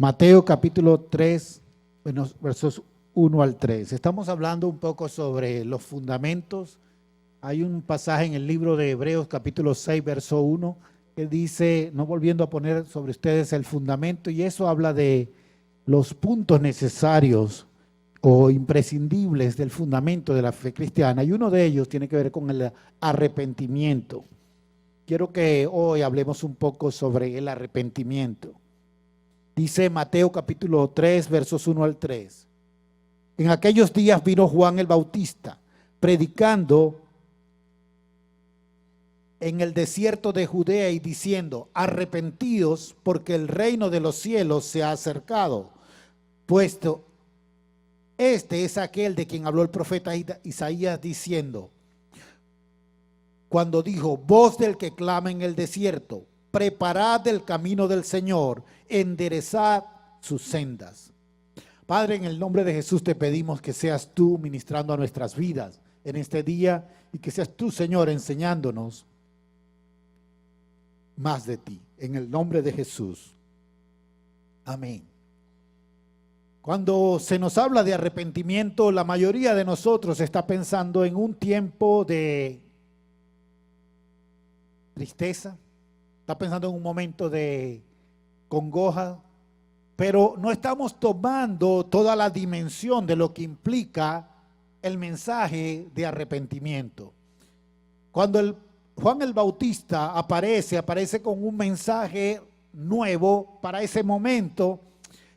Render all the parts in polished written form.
Mateo capítulo 3, versos 1 al 3. Estamos hablando un poco sobre los fundamentos. Hay un pasaje en el libro de Hebreos capítulo 6, verso 1, que dice, no volviendo a poner sobre ustedes el fundamento, y eso habla de los puntos necesarios o imprescindibles del fundamento de la fe cristiana, y uno de ellos tiene que ver con el arrepentimiento. Quiero que hoy hablemos un poco sobre el arrepentimiento. Dice Mateo capítulo 3, versos 1 al 3. En aquellos días vino Juan el Bautista, predicando en el desierto de Judea y diciendo, arrepentíos porque el reino de los cielos se ha acercado, puesto este es aquel de quien habló el profeta Isaías diciendo, cuando dijo, voz del que clama en el desierto, preparad el camino del Señor, enderezad sus sendas. Padre, en el nombre de Jesús te pedimos que seas tú ministrando a nuestras vidas en este día y que seas tú, Señor, enseñándonos más de ti. En el nombre de Jesús. Amén. Cuando se nos habla de arrepentimiento, la mayoría de nosotros está pensando en un tiempo de tristeza, está pensando en un momento de congoja, pero no estamos tomando toda la dimensión de lo que implica el mensaje de arrepentimiento. Cuando Juan el Bautista aparece con un mensaje nuevo para ese momento,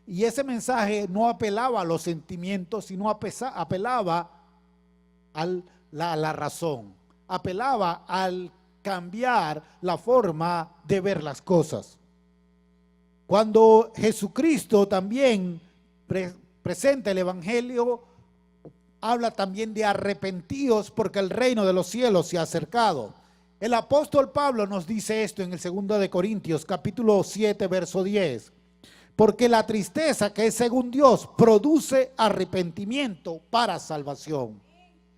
y ese mensaje no apelaba a los sentimientos, sino apelaba a la razón, apelaba al cambiar la forma de ver las cosas. Cuando Jesucristo también presenta el Evangelio, habla también de arrepentíos porque el reino de los cielos se ha acercado. El apóstol Pablo nos dice esto en el 2 de Corintios capítulo 7 verso 10. Porque la tristeza que es según Dios produce arrepentimiento para salvación.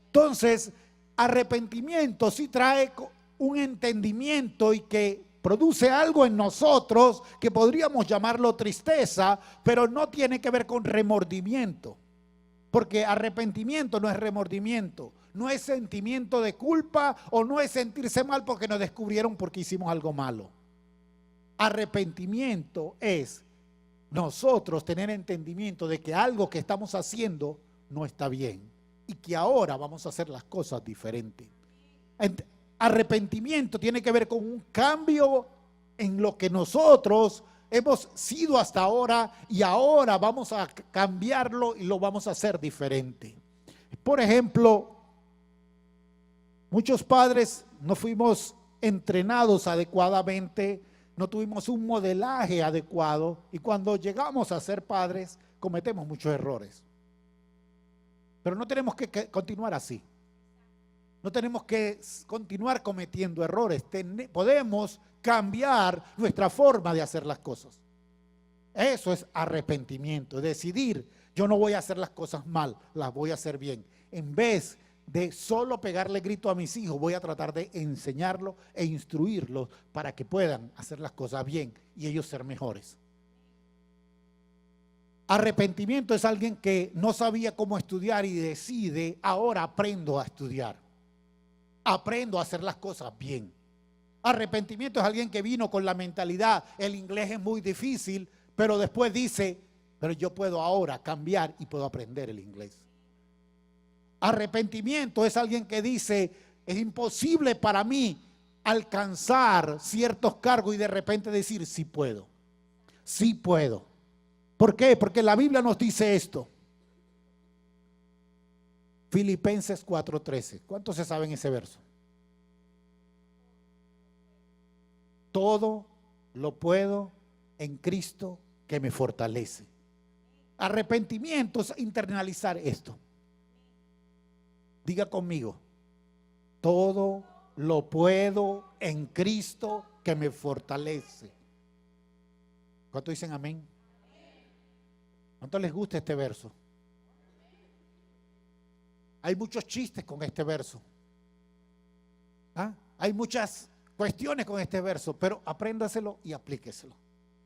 Entonces, arrepentimiento sí trae un entendimiento y que produce algo en nosotros que podríamos llamarlo tristeza, pero no tiene que ver con remordimiento. Porque arrepentimiento no es remordimiento, no es sentimiento de culpa o no es sentirse mal porque nos descubrieron porque hicimos algo malo. Arrepentimiento es nosotros tener entendimiento de que algo que estamos haciendo no está bien y que ahora vamos a hacer las cosas diferentes. Arrepentimiento tiene que ver con un cambio en lo que nosotros hemos sido hasta ahora y ahora vamos a cambiarlo y lo vamos a hacer diferente. Por ejemplo, muchos padres no fuimos entrenados adecuadamente, no tuvimos un modelaje adecuado y cuando llegamos a ser padres cometemos muchos errores. Pero no tenemos que continuar así. No tenemos que continuar cometiendo errores. Podemos cambiar nuestra forma de hacer las cosas. Eso es arrepentimiento, decidir, yo no voy a hacer las cosas mal, las voy a hacer bien. En vez de solo pegarle grito a mis hijos, voy a tratar de enseñarlos e instruirlos para que puedan hacer las cosas bien y ellos ser mejores. Arrepentimiento es alguien que no sabía cómo estudiar y decide, ahora aprendo a estudiar, aprendo a hacer las cosas bien. Arrepentimiento es alguien que vino con la mentalidad, el inglés es muy difícil, pero después dice, pero yo puedo ahora cambiar y puedo aprender el inglés. Arrepentimiento es alguien que dice, es imposible para mí alcanzar ciertos cargos y de repente decir, sí puedo, sí puedo. ¿Por qué? Porque la Biblia nos dice esto. Filipenses 4:13. ¿Cuántos se saben ese verso? Todo lo puedo en Cristo que me fortalece. Arrepentimiento es internalizar esto. Diga conmigo, todo lo puedo en Cristo que me fortalece. ¿Cuántos dicen amén? ¿Cuánto les gusta este verso? Hay muchos chistes con este verso. Hay muchas cuestiones con este verso, pero apréndaselo y aplíqueselo.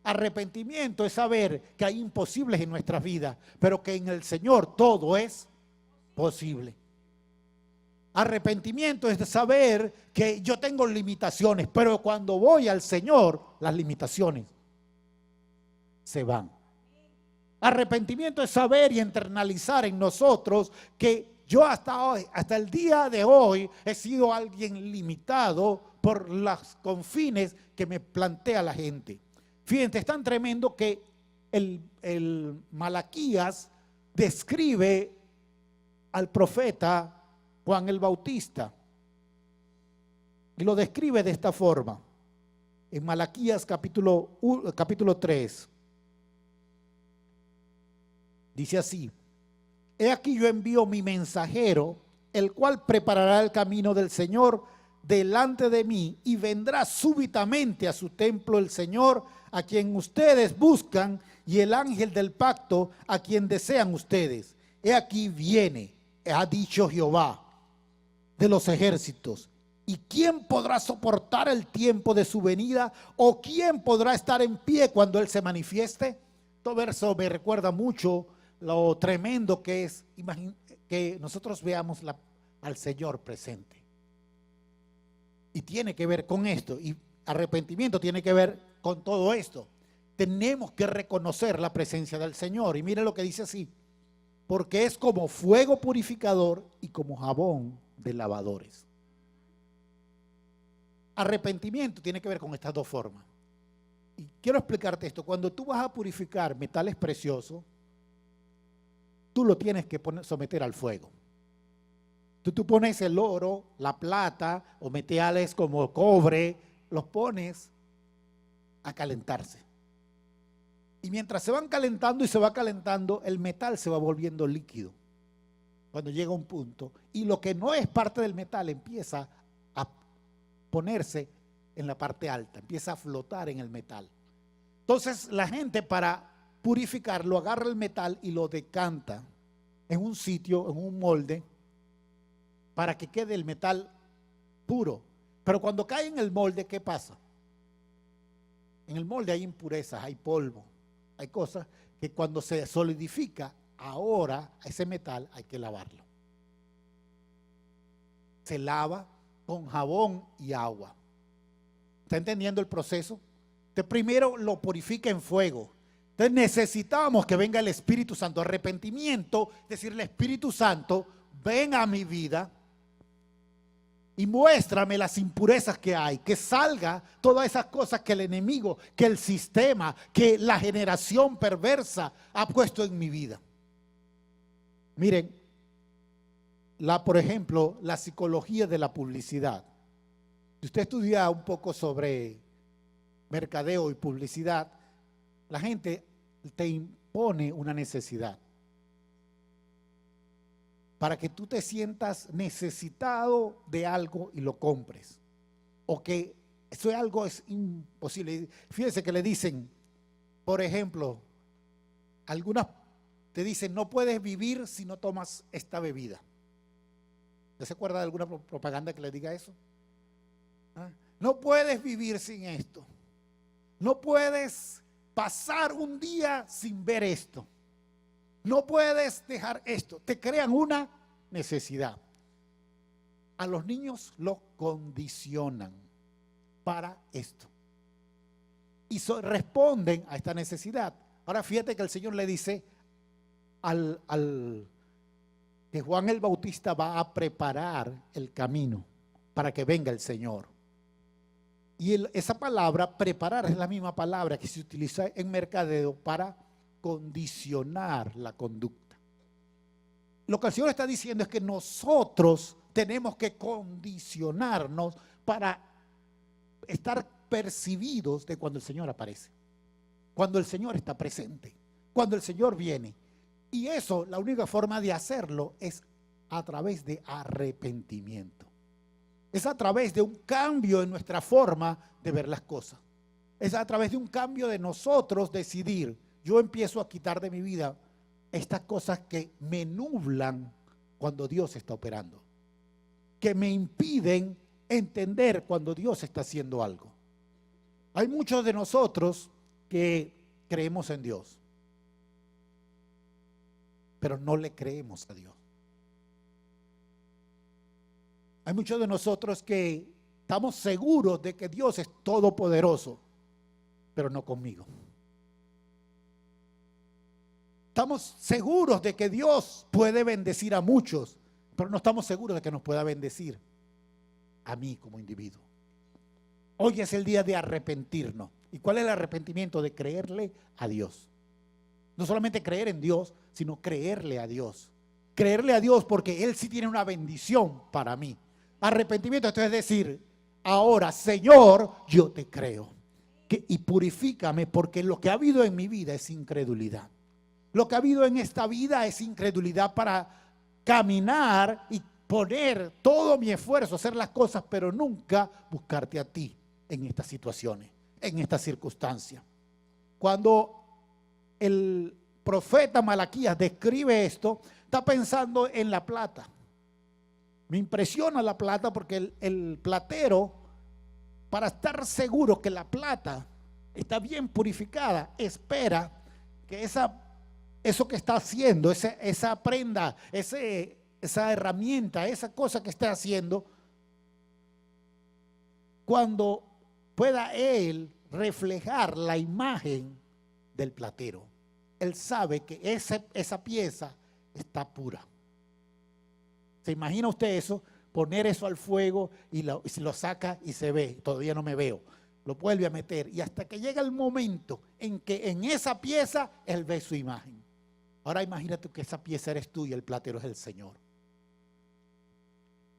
Arrepentimiento es saber que hay imposibles en nuestras vidas, pero que en el Señor todo es posible. Arrepentimiento es saber que yo tengo limitaciones, pero cuando voy al Señor, las limitaciones se van. Arrepentimiento es saber y internalizar en nosotros que yo hasta hoy, hasta el día de hoy, he sido alguien limitado por los confines que me plantea la gente. Fíjense, es tan tremendo que el Malaquías describe al profeta Juan el Bautista y lo describe de esta forma. En Malaquías capítulo 3 dice así: he aquí yo envío mi mensajero, el cual preparará el camino del Señor delante de mí, y vendrá súbitamente a su templo el Señor, a quien ustedes buscan, y el ángel del pacto, a quien desean ustedes. He aquí viene, ha dicho Jehová de los ejércitos. ¿Y quién podrá soportar el tiempo de su venida? ¿O quién podrá estar en pie cuando Él se manifieste? Todo verso me recuerda mucho lo tremendo que es que nosotros veamos al Señor presente. Y tiene que ver con esto. Y arrepentimiento tiene que ver con todo esto. Tenemos que reconocer la presencia del Señor. Y mire lo que dice así: porque es como fuego purificador y como jabón de lavadores. Arrepentimiento tiene que ver con estas dos formas. Y quiero explicarte esto. Cuando tú vas a purificar metales preciosos, tú lo tienes que someter al fuego. Tú pones el oro, la plata o metales como cobre, los pones a calentarse. Y mientras se van calentando y se va calentando, el metal se va volviendo líquido. Cuando llega un punto, y lo que no es parte del metal empieza a ponerse en la parte alta, empieza a flotar en el metal. Entonces la gente, para purificarlo, agarra el metal y lo decanta en un sitio, en un molde, para que quede el metal puro. Pero cuando cae en el molde, ¿qué pasa? En el molde hay impurezas, hay polvo, hay cosas que cuando se solidifica, ahora ese metal hay que lavarlo. Se lava con jabón y agua. ¿Está entendiendo el proceso? Entonces, primero lo purifica en fuego. Entonces necesitamos que venga el Espíritu Santo. Arrepentimiento, decirle: Espíritu Santo, ven a mi vida y muéstrame las impurezas que hay, que salga todas esas cosas que el enemigo, que el sistema, que la generación perversa ha puesto en mi vida. Miren, por ejemplo, la psicología de la publicidad. Si usted estudia un poco sobre mercadeo y publicidad, la gente te impone una necesidad para que tú te sientas necesitado de algo y lo compres, o que eso es algo es imposible. Fíjense que le dicen, por ejemplo, algunas te dicen: no puedes vivir si no tomas esta bebida. ¿Usted se acuerda de alguna propaganda que le diga eso? ¿Ah? No puedes vivir sin esto. No puedes pasar un día sin ver esto. No puedes dejar esto. Te crean una necesidad. A los niños los condicionan para esto. Y responden a esta necesidad. Ahora fíjate que el Señor le dice que Juan el Bautista va a preparar el camino para que venga el Señor. Y esa palabra, preparar, es la misma palabra que se utiliza en mercadeo para condicionar la conducta. Lo que el Señor está diciendo es que nosotros tenemos que condicionarnos para estar percibidos de cuando el Señor aparece, cuando el Señor está presente, cuando el Señor viene. Y eso, la única forma de hacerlo es a través de arrepentimiento. Es a través de un cambio en nuestra forma de ver las cosas. Es a través de un cambio de nosotros decidir: yo empiezo a quitar de mi vida estas cosas que me nublan cuando Dios está operando, que me impiden entender cuando Dios está haciendo algo. Hay muchos de nosotros que creemos en Dios, pero no le creemos a Dios. Hay muchos de nosotros que estamos seguros de que Dios es todopoderoso, pero no conmigo. Estamos seguros de que Dios puede bendecir a muchos, pero no estamos seguros de que nos pueda bendecir a mí como individuo. Hoy es el día de arrepentirnos. ¿Y cuál es el arrepentimiento? De creerle a Dios. No solamente creer en Dios, sino creerle a Dios. Creerle a Dios porque Él sí tiene una bendición para mí. Arrepentimiento, esto es decir, ahora, Señor, yo te creo. Y purifícame, porque lo que ha habido en mi vida es incredulidad. Lo que ha habido en esta vida es incredulidad para caminar y poner todo mi esfuerzo, hacer las cosas, pero nunca buscarte a ti en estas situaciones, en estas circunstancias. Cuando el profeta Malaquías describe esto, está pensando en la plata. Me impresiona la plata porque el platero, para estar seguro que la plata está bien purificada, espera que eso que está haciendo, esa prenda, esa herramienta, esa cosa que está haciendo, cuando pueda él reflejar la imagen del platero, él sabe que esa pieza está pura. ¿Se imagina usted eso? Poner eso al fuego y si lo saca y se ve, todavía no me veo, lo vuelve a meter y hasta que llega el momento en que en esa pieza él ve su imagen. Ahora imagínate que esa pieza eres tú y el platero es el Señor.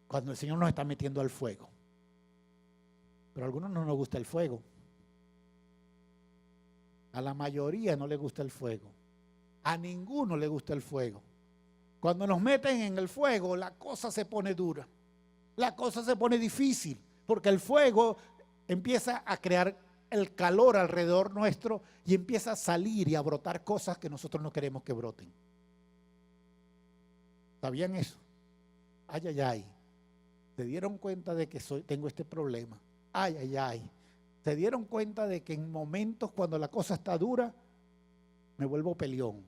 Cuando el Señor nos está metiendo al fuego. Pero a algunos no nos gusta el fuego. A la mayoría no le gusta el fuego. A ninguno le gusta el fuego. Cuando nos meten en el fuego, la cosa se pone dura. La cosa se pone difícil. Porque el fuego empieza a crear el calor alrededor nuestro y empieza a salir y a brotar cosas que nosotros no queremos que broten. ¿Sabían eso? Ay, ay, ay. ¿Se dieron cuenta de que tengo este problema? Ay, ay, ay. ¿Se dieron cuenta de que en momentos cuando la cosa está dura, me vuelvo peleón?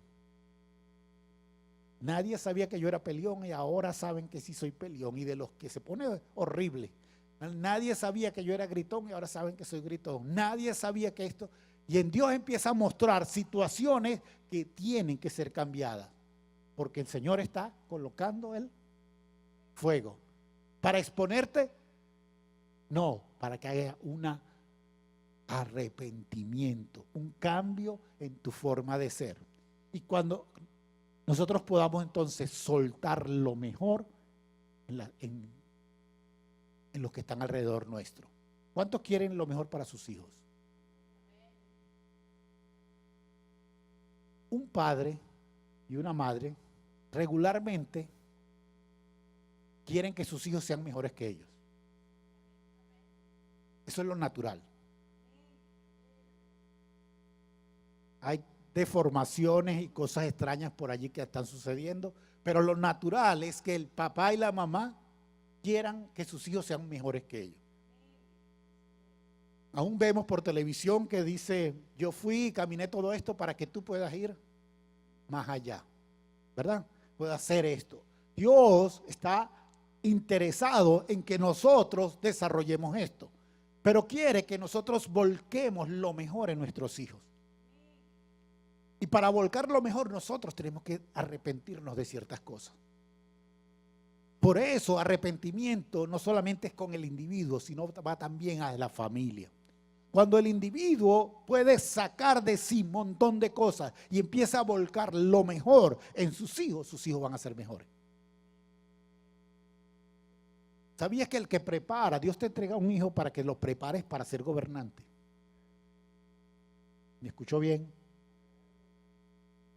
Nadie sabía que yo era peleón y ahora saben que sí soy peleón. Y de los que se pone horrible. Nadie sabía que yo era gritón y ahora saben que soy gritón. Nadie sabía que esto. Y en Dios empieza a mostrar situaciones que tienen que ser cambiadas. Porque el Señor está colocando el fuego. ¿Para exponerte? No, para que haya un arrepentimiento, un cambio en tu forma de ser. Y cuando nosotros podamos entonces soltar lo mejor en los que están alrededor nuestro. ¿Cuántos quieren lo mejor para sus hijos? Un padre y una madre regularmente quieren que sus hijos sean mejores que ellos. Eso es lo natural. Hay deformaciones y cosas extrañas por allí que están sucediendo, pero lo natural es que el papá y la mamá quieran que sus hijos sean mejores que ellos. Aún vemos por televisión que dice, yo fui y caminé todo esto para que tú puedas ir más allá, ¿verdad? Puedas hacer esto. Dios está interesado en que nosotros desarrollemos esto, pero quiere que nosotros volquemos lo mejor en nuestros hijos. Y para volcar lo mejor nosotros tenemos que arrepentirnos de ciertas cosas. Por eso arrepentimiento no solamente es con el individuo, sino va también a la familia. Cuando el individuo puede sacar de sí un montón de cosas y empieza a volcar lo mejor en sus hijos van a ser mejores. ¿Sabías que el que prepara, Dios te entrega un hijo para que lo prepares para ser gobernante? ¿Me escuchó bien?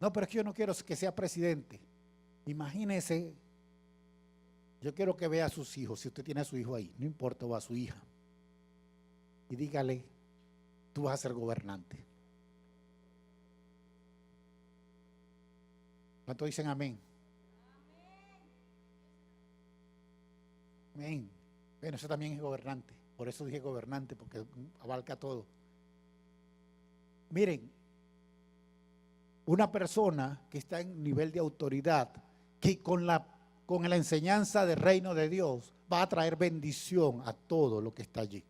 No, pero es que yo no quiero que sea presidente. Imagínese, yo quiero que vea a sus hijos, si usted tiene a su hijo ahí, no importa, o a su hija, y dígale, tú vas a ser gobernante. ¿Cuántos dicen amén? Amén. Bueno, eso también es gobernante, por eso dije gobernante, porque abarca todo. Miren, una persona que está en nivel de autoridad, que con la enseñanza del reino de Dios va a traer bendición a todo lo que está allí.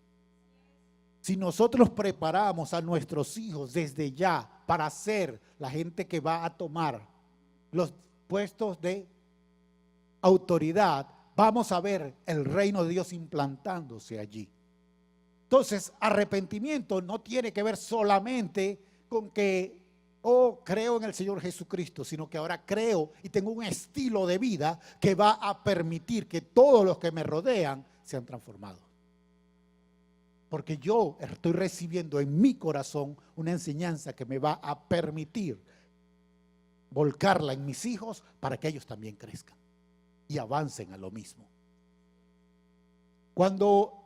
Si nosotros preparamos a nuestros hijos desde ya para ser la gente que va a tomar los puestos de autoridad, vamos a ver el reino de Dios implantándose allí. Entonces, arrepentimiento no tiene que ver solamente con que, creo en el Señor Jesucristo, sino que ahora creo y tengo un estilo de vida que va a permitir que todos los que me rodean sean transformados. Porque yo estoy recibiendo en mi corazón una enseñanza que me va a permitir volcarla en mis hijos para que ellos también crezcan y avancen a lo mismo. Cuando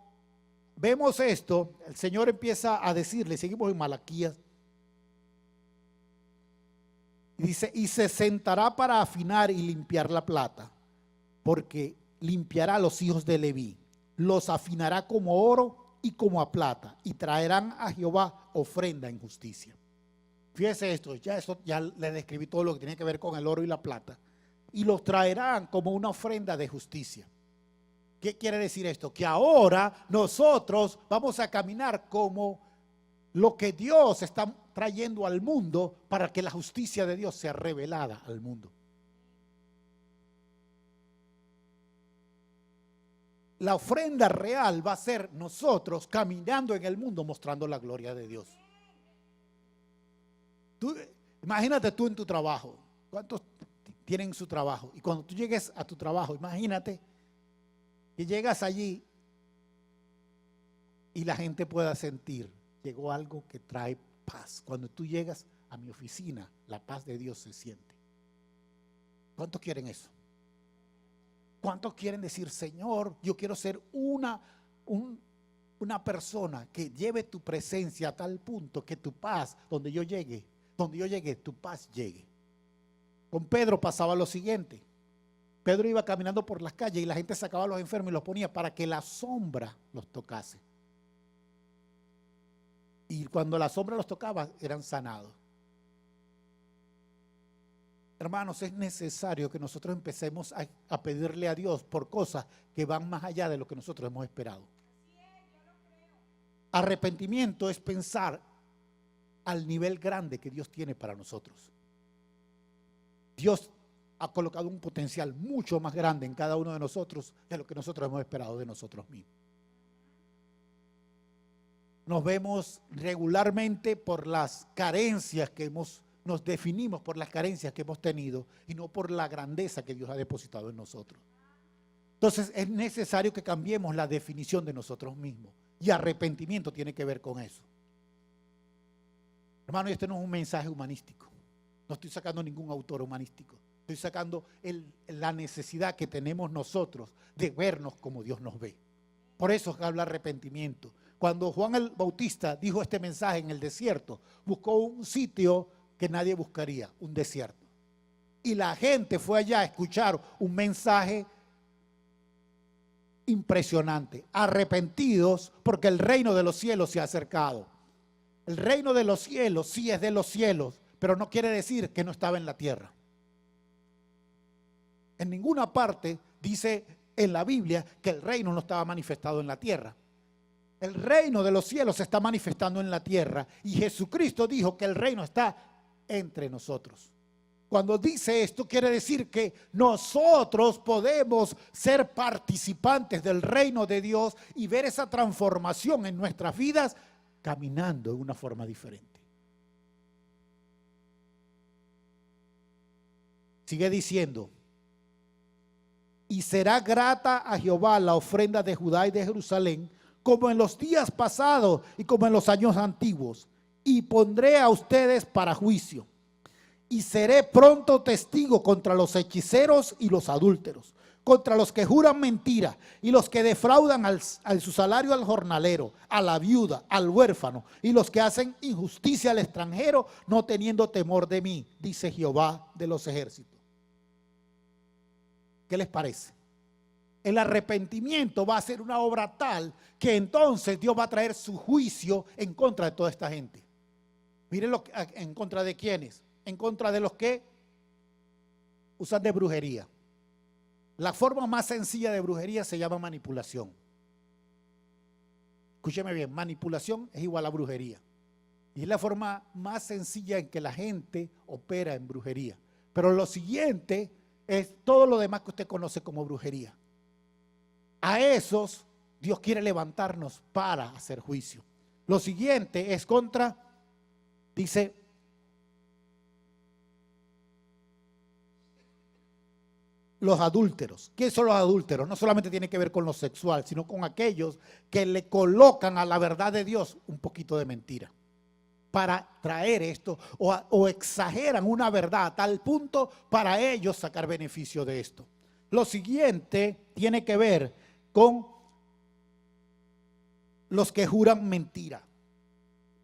vemos esto, el Señor empieza a decirle, seguimos en Malaquías, dice, y se sentará para afinar y limpiar la plata, porque limpiará a los hijos de Leví, los afinará como oro y como a plata, y traerán a Jehová ofrenda en justicia. Fíjese esto, ya le describí todo lo que tiene que ver con el oro y la plata, y los traerán como una ofrenda de justicia. ¿Qué quiere decir esto? Que ahora nosotros vamos a caminar como lo que Dios está trayendo al mundo para que la justicia de Dios sea revelada al mundo. La ofrenda real va a ser nosotros caminando en el mundo mostrando la gloria de Dios. Imagínate tú en tu trabajo. ¿Cuántos tienen su trabajo? Y cuando tú llegues a tu trabajo, imagínate que llegas allí y la gente pueda sentir, llegó algo que trae paz. Cuando tú llegas a mi oficina, la paz de Dios se siente. ¿Cuántos quieren eso? ¿Cuántos quieren decir, Señor, yo quiero ser una persona que lleve tu presencia a tal punto que tu paz, donde yo llegue, tu paz llegue? Con Pedro pasaba lo siguiente. Pedro iba caminando por las calles y la gente sacaba a los enfermos y los ponía para que la sombra los tocase. Y cuando la sombra los tocaba, eran sanados. Hermanos, es necesario que nosotros empecemos a pedirle a Dios por cosas que van más allá de lo que nosotros hemos esperado. Arrepentimiento es pensar al nivel grande que Dios tiene para nosotros. Dios ha colocado un potencial mucho más grande en cada uno de nosotros de lo que nosotros hemos esperado de nosotros mismos. Nos vemos regularmente por las carencias que nos definimos por las carencias que hemos tenido y no por la grandeza que Dios ha depositado en nosotros. Entonces es necesario que cambiemos la definición de nosotros mismos y arrepentimiento tiene que ver con eso. Hermano, este no es un mensaje humanístico. No estoy sacando ningún autor humanístico. Estoy sacando la necesidad que tenemos nosotros de vernos como Dios nos ve. Por eso habla arrepentimiento. Cuando Juan el Bautista dijo este mensaje en el desierto, buscó un sitio que nadie buscaría, un desierto. Y la gente fue allá a escuchar un mensaje impresionante. Arrepentidos porque el reino de los cielos se ha acercado. El reino de los cielos sí es de los cielos, pero no quiere decir que no estaba en la tierra. En ninguna parte dice en la Biblia que el reino no estaba manifestado en la tierra. El reino de los cielos se está manifestando en la tierra y Jesucristo dijo que el reino está entre nosotros. Cuando dice esto quiere decir que nosotros podemos ser participantes del reino de Dios y ver esa transformación en nuestras vidas caminando de una forma diferente. Sigue diciendo, y será grata a Jehová la ofrenda de Judá y de Jerusalén, como en los días pasados y como en los años antiguos, y pondré a ustedes para juicio, y seré pronto testigo contra los hechiceros y los adúlteros, contra los que juran mentira y los que defraudan su salario al jornalero, a la viuda, al huérfano, y los que hacen injusticia al extranjero, no teniendo temor de mí, dice Jehová de los ejércitos. ¿Qué les parece? El arrepentimiento va a ser una obra tal que entonces Dios va a traer su juicio en contra de toda esta gente. Miren en contra de quiénes, en contra de los que usan de brujería. La forma más sencilla de brujería se llama manipulación. Escúcheme bien, manipulación es igual a brujería. Y es la forma más sencilla en que la gente opera en brujería. Pero lo siguiente es todo lo demás que usted conoce como brujería. A esos Dios quiere levantarnos para hacer juicio. Lo siguiente es contra, dice, los adúlteros. ¿Qué son los adúlteros? No solamente tiene que ver con lo sexual, sino con aquellos que le colocan a la verdad de Dios un poquito de mentira para traer esto o exageran una verdad a tal punto para ellos sacar beneficio de esto. Lo siguiente tiene que ver con los que juran mentira.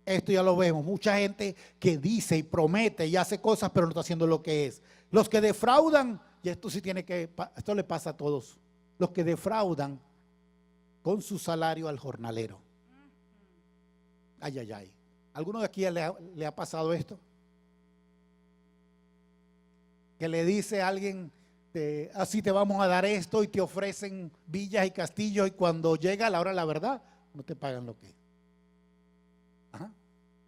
Esto ya lo vemos, mucha gente que dice y promete y hace cosas pero no está haciendo lo que es. Los que defraudan, y esto sí tiene que, esto le pasa a todos, los que defraudan con su salario al jornalero. Ay, ay, ay. ¿Alguno de aquí le ha pasado esto? Que le dice a alguien, así te vamos a dar esto, y te ofrecen villas y castillos, y cuando llega la hora de la verdad, no te pagan lo que es. Ajá.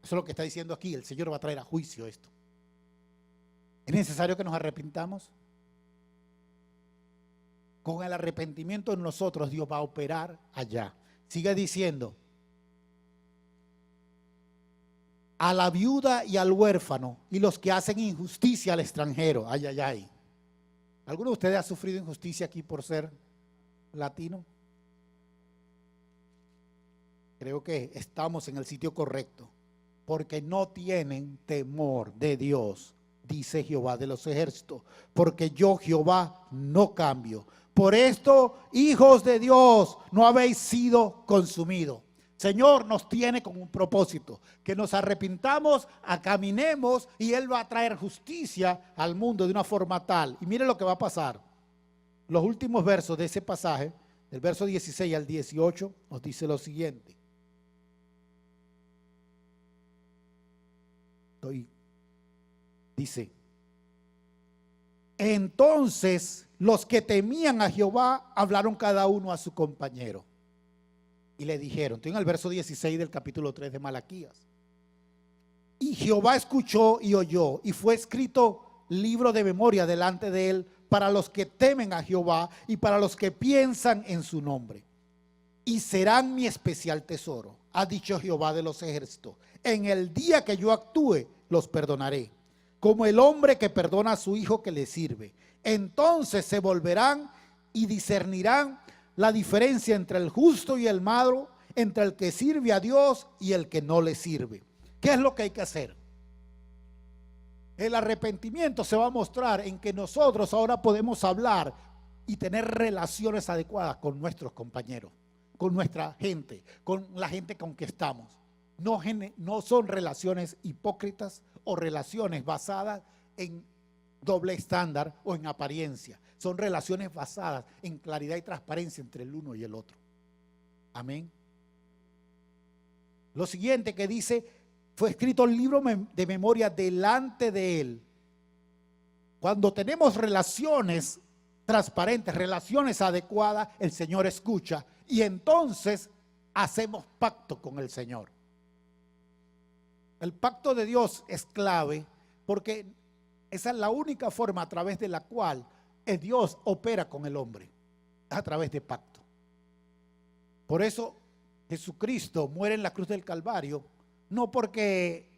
Eso es lo que está diciendo aquí. El Señor va a traer a juicio esto. ¿Es necesario que nos arrepintamos? Con el arrepentimiento en nosotros Dios va a operar allá. Sigue diciendo, a la viuda y al huérfano y los que hacen injusticia al extranjero. Ay, ay, ay. ¿Alguno de ustedes ha sufrido injusticia aquí por ser latino? Creo que estamos en el sitio correcto, porque no tienen temor de Dios, dice Jehová de los ejércitos, porque yo Jehová no cambio. Por esto, hijos de Dios, no habéis sido consumidos. Señor nos tiene con un propósito, que nos arrepintamos, caminemos, y Él va a traer justicia al mundo de una forma tal. Y mire lo que va a pasar. Los últimos versos de ese pasaje, del verso 16 al 18, nos dice lo siguiente. Dice, entonces los que temían a Jehová hablaron cada uno a su compañero y le dijeron, estoy en el verso 16 del capítulo 3 de Malaquías, y Jehová escuchó y oyó, y fue escrito libro de memoria delante de él para los que temen a Jehová y para los que piensan en su nombre, y serán mi especial tesoro, ha dicho Jehová de los ejércitos. En el día que yo actúe, los perdonaré, como el hombre que perdona a su hijo que le sirve. Entonces se volverán y discernirán la diferencia entre el justo y el malo, entre el que sirve a Dios y el que no le sirve. ¿Qué es lo que hay que hacer? El arrepentimiento se va a mostrar en que nosotros ahora podemos hablar y tener relaciones adecuadas con nuestros compañeros, con nuestra gente, con la gente con que estamos. No son relaciones hipócritas o relaciones basadas en doble estándar o en apariencia. Son relaciones basadas en claridad y transparencia entre el uno y el otro. Amén. Lo siguiente que dice, fue escrito el libro de memoria delante de él. Cuando tenemos relaciones transparentes, relaciones adecuadas, el Señor escucha y entonces hacemos pacto con el Señor. El pacto de Dios es clave porque esa es la única forma a través de la cual Dios opera con el hombre, a través de pacto. Por eso Jesucristo muere en la cruz del Calvario, no porque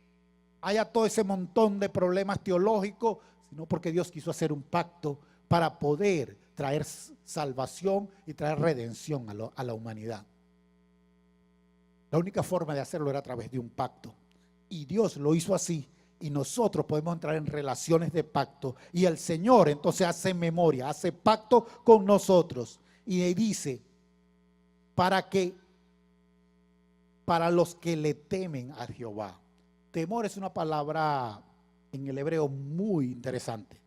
haya todo ese montón de problemas teológicos, sino porque Dios quiso hacer un pacto para poder traer salvación y traer redención a la humanidad. La única forma de hacerlo era a través de un pacto. Y Dios lo hizo así, y nosotros podemos entrar en relaciones de pacto, y el Señor entonces hace memoria, hace pacto con nosotros, y dice, para los que le temen a Jehová. Temor es una palabra en el hebreo muy interesante.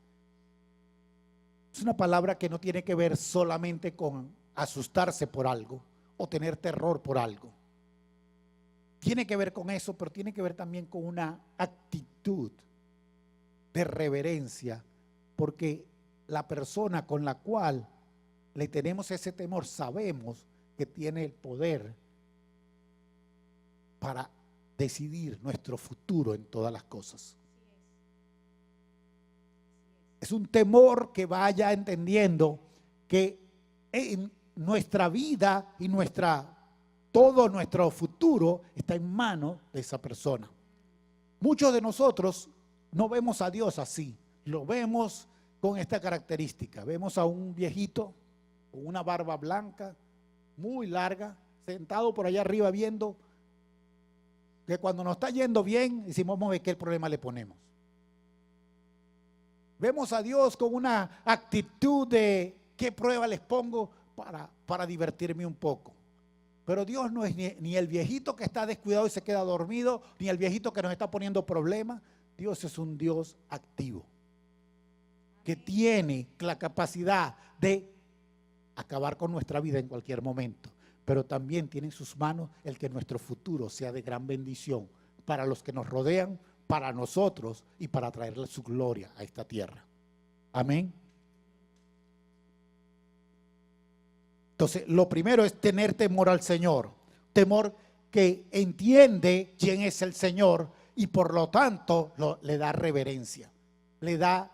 Es una palabra que no tiene que ver solamente con asustarse por algo o tener terror por algo. tiene que ver con eso, pero tiene que ver también con una actitud de reverencia, porque la persona con la cual le tenemos ese temor, sabemos que tiene el poder para decidir nuestro futuro en todas las cosas. Es un temor que vaya entendiendo que en nuestra vida y todo nuestro futuro está en manos de esa persona. Muchos de nosotros no vemos a Dios así, lo vemos con esta característica. Vemos a un viejito con una barba blanca, muy larga, sentado por allá arriba viendo que cuando nos está yendo bien, decimos, vamos a ver qué problema le ponemos. Vemos a Dios con una actitud de qué prueba les pongo para divertirme un poco. Pero Dios no es ni el viejito que está descuidado y se queda dormido, ni el viejito que nos está poniendo problemas. Dios es un Dios activo, que tiene la capacidad de acabar con nuestra vida en cualquier momento, pero también tiene en sus manos el que nuestro futuro sea de gran bendición para los que nos rodean, para nosotros y para traerle su gloria a esta tierra. Amén. Entonces, lo primero es tener temor al Señor, temor que entiende quién es el Señor y por lo tanto le da reverencia, le da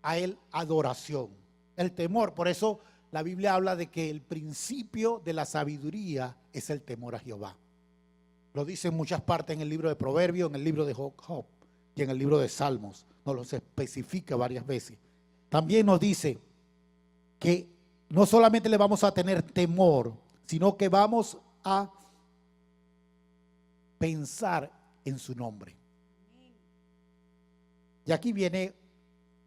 a Él adoración. El temor, por eso la Biblia habla de que el principio de la sabiduría es el temor a Jehová. Lo dice en muchas partes en el libro de Proverbios, en el libro de Job y en el libro de Salmos. Nos lo especifica varias veces. También nos dice que no solamente le vamos a tener temor, sino que vamos a pensar en su nombre. Y aquí viene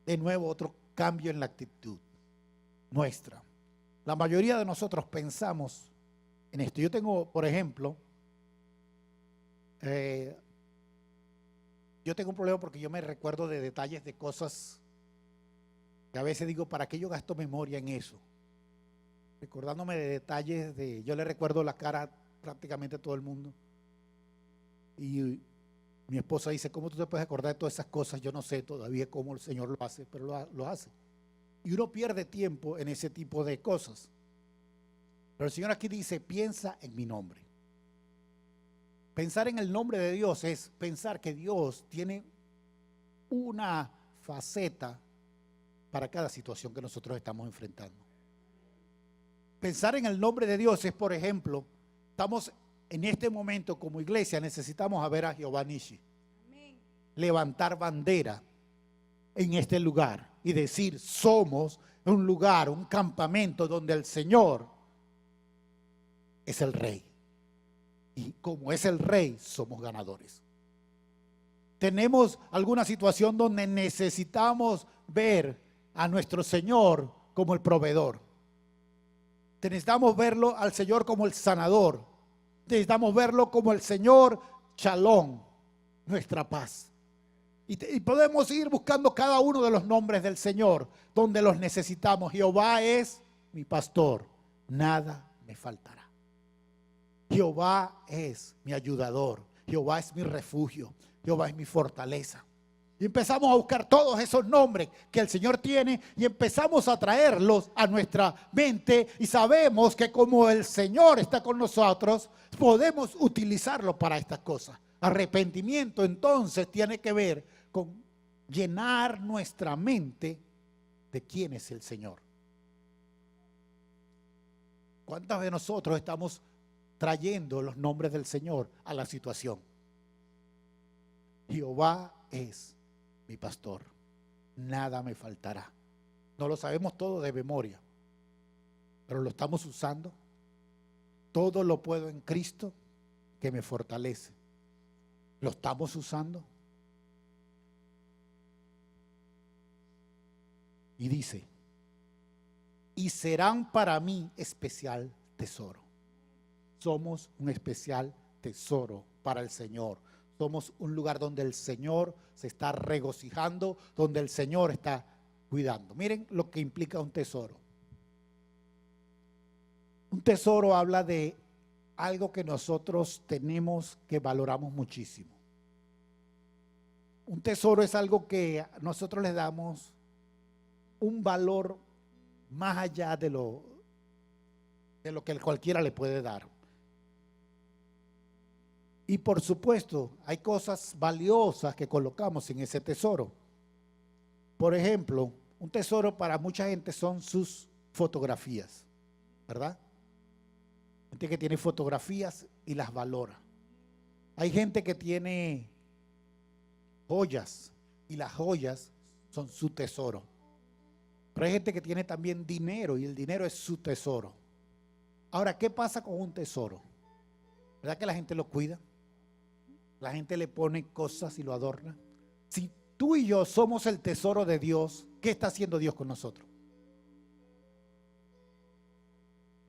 de nuevo otro cambio en la actitud nuestra. La mayoría de nosotros pensamos en esto. Yo tengo, por ejemplo, yo tengo un problema porque yo me recuerdo de detalles de cosas que a veces digo, ¿para qué yo gasto memoria en eso? Recordándome de detalles yo le recuerdo la cara prácticamente a todo el mundo. Y mi esposa dice, ¿cómo tú te puedes acordar de todas esas cosas? Yo no sé todavía cómo el Señor lo hace, pero lo hace. Y uno pierde tiempo en ese tipo de cosas. Pero el Señor aquí dice, piensa en mi nombre. Pensar en el nombre de Dios es pensar que Dios tiene una faceta para cada situación que nosotros estamos enfrentando. Pensar en el nombre de Dios es, por ejemplo, estamos en este momento como iglesia, necesitamos ver a Jehová Nishi. Levantar bandera en este lugar y decir, somos un lugar, un campamento donde el Señor es el Rey. Y como es el Rey, somos ganadores. Tenemos alguna situación donde necesitamos ver a nuestro Señor como el proveedor. Necesitamos verlo al Señor como el sanador. Necesitamos verlo como el Señor Shalom, nuestra paz. Y podemos ir buscando cada uno de los nombres del Señor donde los necesitamos. Jehová es mi pastor, nada me faltará. Jehová es mi ayudador, Jehová es mi refugio, Jehová es mi fortaleza. Y empezamos a buscar todos esos nombres que el Señor tiene y empezamos a traerlos a nuestra mente y sabemos que como el Señor está con nosotros, podemos utilizarlo para estas cosas. Arrepentimiento entonces tiene que ver con llenar nuestra mente de quién es el Señor. ¿Cuántas de nosotros estamos trayendo los nombres del Señor a la situación? Jehová es mi pastor, nada me faltará. No lo sabemos todo de memoria, pero lo estamos usando. Todo lo puedo en Cristo que me fortalece. ¿Lo estamos usando? Y dice, y serán para mí especial tesoro. Somos un especial tesoro para el Señor. Somos un lugar donde el Señor se está regocijando, donde el Señor está cuidando. Miren lo que implica un tesoro. Un tesoro habla de algo que nosotros tenemos que valoramos muchísimo. Un tesoro es algo que nosotros le damos un valor más allá de lo que cualquiera le puede dar. Y por supuesto, hay cosas valiosas que colocamos en ese tesoro. Por ejemplo, un tesoro para mucha gente son sus fotografías, ¿verdad? Gente que tiene fotografías y las valora. Hay gente que tiene joyas y las joyas son su tesoro. Pero hay gente que tiene también dinero y el dinero es su tesoro. Ahora, ¿qué pasa con un tesoro? ¿Verdad que la gente lo cuida? La gente le pone cosas y lo adorna. Si tú y yo somos el tesoro de Dios, ¿qué está haciendo Dios con nosotros?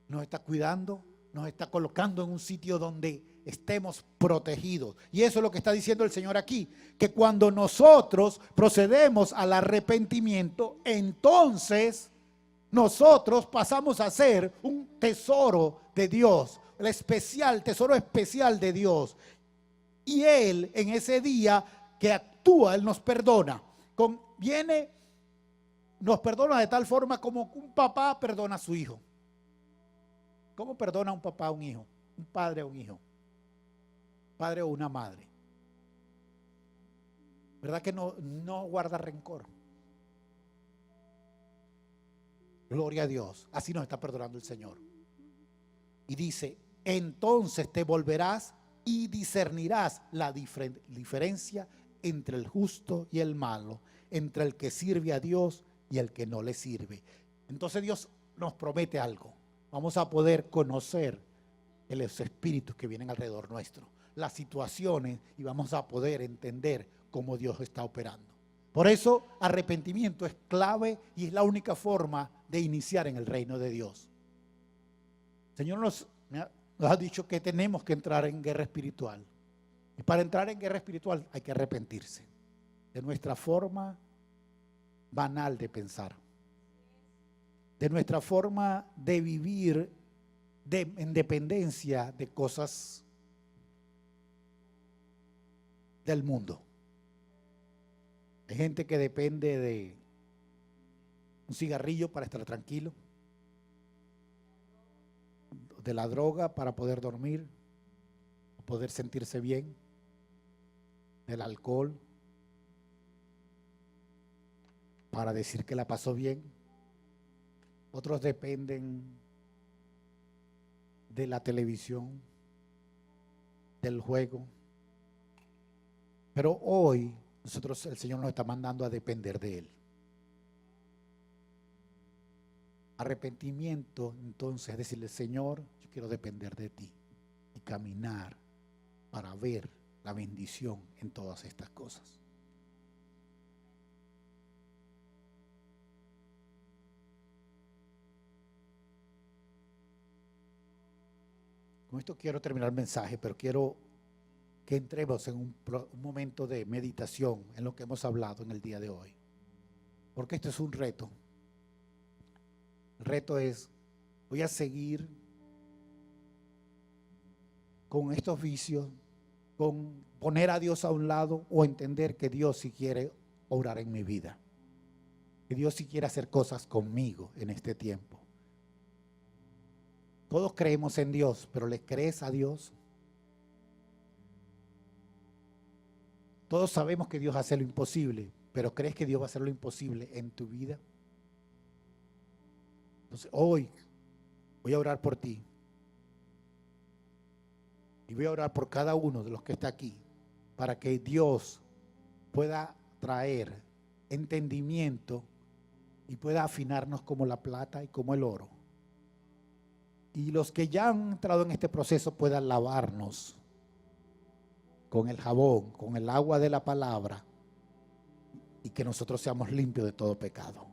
Nos está cuidando, nos está colocando en un sitio donde estemos protegidos. Y eso es lo que está diciendo el Señor aquí, que cuando nosotros procedemos al arrepentimiento, entonces nosotros pasamos a ser un tesoro de Dios, el tesoro especial de Dios. Y Él en ese día que actúa, Él nos perdona. Nos perdona de tal forma como un papá perdona a su hijo. ¿Cómo perdona un papá a un hijo? Un padre a un hijo. Padre o una madre. ¿Verdad que no guarda rencor? Gloria a Dios. Así nos está perdonando el Señor. Y dice, entonces te volverás y discernirás la diferencia entre el justo y el malo, entre el que sirve a Dios y el que no le sirve. Entonces Dios nos promete algo. Vamos a poder conocer los espíritus que vienen alrededor nuestro, las situaciones, y vamos a poder entender cómo Dios está operando. Por eso arrepentimiento es clave y es la única forma de iniciar en el reino de Dios. El Señor nos ha dicho que tenemos que entrar en guerra espiritual. Y para entrar en guerra espiritual hay que arrepentirse de nuestra forma banal de pensar, de nuestra forma de vivir en dependencia de cosas del mundo. Hay gente que depende de un cigarrillo para estar tranquilo, de la droga para poder dormir, poder sentirse bien, del alcohol para decir que la pasó bien. Otros dependen de la televisión, del juego. Pero hoy el Señor nos está mandando a depender de Él. Arrepentimiento, entonces, decirle, Señor, yo quiero depender de ti y caminar para ver la bendición en todas estas cosas. Con esto quiero terminar el mensaje, pero quiero que entremos en un momento de meditación en lo que hemos hablado en el día de hoy. Porque esto es un reto. El reto es, voy a seguir con estos vicios, con poner a Dios a un lado o entender que Dios sí quiere obrar en mi vida. Que Dios sí quiere hacer cosas conmigo en este tiempo. Todos creemos en Dios, pero ¿le crees a Dios? Todos sabemos que Dios hace lo imposible, pero ¿crees que Dios va a hacer lo imposible en tu vida? Entonces, hoy voy a orar por ti. Y voy a orar por cada uno de los que está aquí, para que Dios pueda traer entendimiento y pueda afinarnos como la plata y como el oro. Y los que ya han entrado en este proceso puedan lavarnos con el jabón, con el agua de la palabra, y que nosotros seamos limpios de todo pecado.